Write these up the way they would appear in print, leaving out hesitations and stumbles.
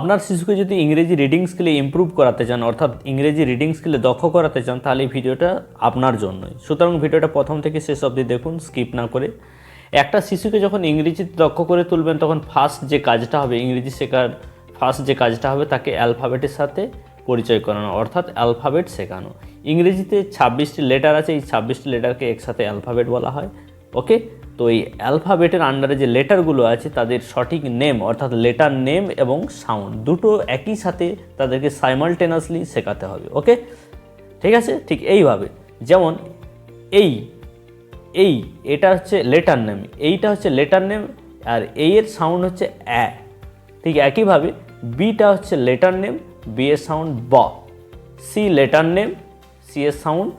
আপনার শিশুকে যদি ইংরেজি রিডিং স্কিলে ইমপ্রুভ করাতে চান, অর্থাৎ ইংরেজি রিডিং স্কিলে দক্ষ করাতে চান, তাহলে এই ভিডিওটা আপনার জন্যই। সুতরাং ভিডিওটা প্রথম থেকে শেষ অবধি দেখুন, স্কিপ না করে। একটা শিশুকে যখন ইংরেজিতে দক্ষ করে তুলবেন, তখন ফার্স্ট যে কাজটা হবে, ইংরেজি শেখার ফার্স্ট যে কাজটা হবে, তাকে অ্যালফাবেটের সাথে পরিচয় করানো, অর্থাৎ অ্যালফাবেট শেখানো। ইংরেজিতে 26টি লেটার আছে, এই 26টি লেটারকে একসাথে অ্যালফাবেট বলা হয়। ওকে, তো এই অ্যালফাবেটের আন্ডারে যে লেটারগুলো আছে তাদের সঠিক নেম, অর্থাৎ লেটার নেম এবং সাউন্ড দুটো একই সাথে তাদেরকে সাইমালটেনাসলি শেখাতে হবে। ওকে, ঠিক আছে। ঠিক এইভাবে, যেমন এটা হচ্ছে লেটার নেম, এইটা হচ্ছে লেটার নেম, আর এই এর সাউন্ড হচ্ছে অ্যা। ঠিক একইভাবে বিটা হচ্ছে লেটার নেম, বি এর সাউন্ড ব। সি লেটার নেম, সি এর সাউন্ড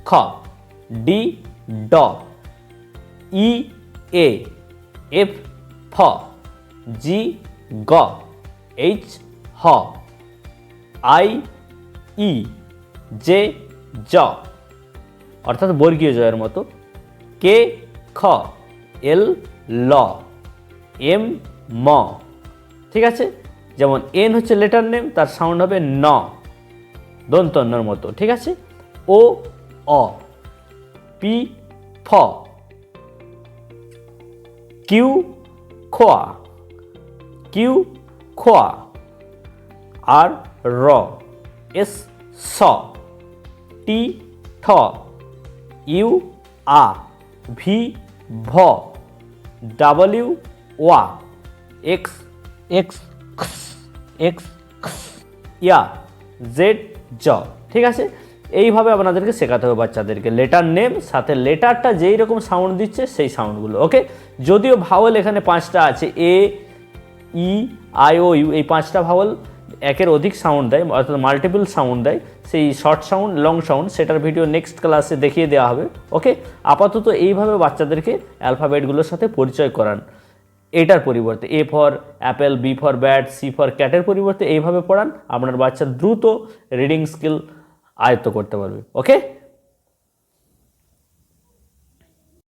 খ। ডি ড। ই এ। এফ ফ। জি গ। এইচ হ। I E. জে জ, অর্থাৎ বর্গীয় জয়ের মতো। কে খ। এল ল। এম ম। ঠিক আছে, যেমন এন হচ্ছে লেটার নেম, তার সাউন্ড হবে ন, দন্তন্যর মতো। ঠিক আছে, ও অ। পি ফ। কিউ খোয়া। কিউ খোয়া। আর র। এস স। টি ঠ। ইউ আ। ভি ভ। ডাব্লিউ ওয়া। এক্স এক্স এক্স ইয়া। জেড জ। ঠিক আছে, এইভাবে আপনাদেরকে শেখাতে হবে বাচ্চাদেরকে লেটার নেম, সাথে লেটারটা যেই রকম সাউন্ড দিচ্ছে সেই সাউন্ডগুলো। ওকে, যদিও ভাওয়েল এখানে 5টা আছে, এ ই আই ও ইউ, এই 5টা ভাওয়েল একের অধিক সাউন্ড দেয়, অর্থাৎ মাল্টিপল সাউন্ড দেয়। সেই শর্ট সাউন্ড, লং সাউন্ড, সেটার ভিডিও নেক্সট ক্লাসে দেখিয়ে দেওয়া হবে। ওকে, আপাতত এইভাবে বাচ্চাদেরকে অ্যালফাবেটগুলোর সাথে পরিচয় করান। এটার পরিবর্তে A for apple, B for bat, C for ক্যাটের পরিবর্তে এইভাবে পড়ান, আপনার বাচ্চা দ্রুত রিডিং স্কিল আয়ত্ত করতে পারবে। ওকে।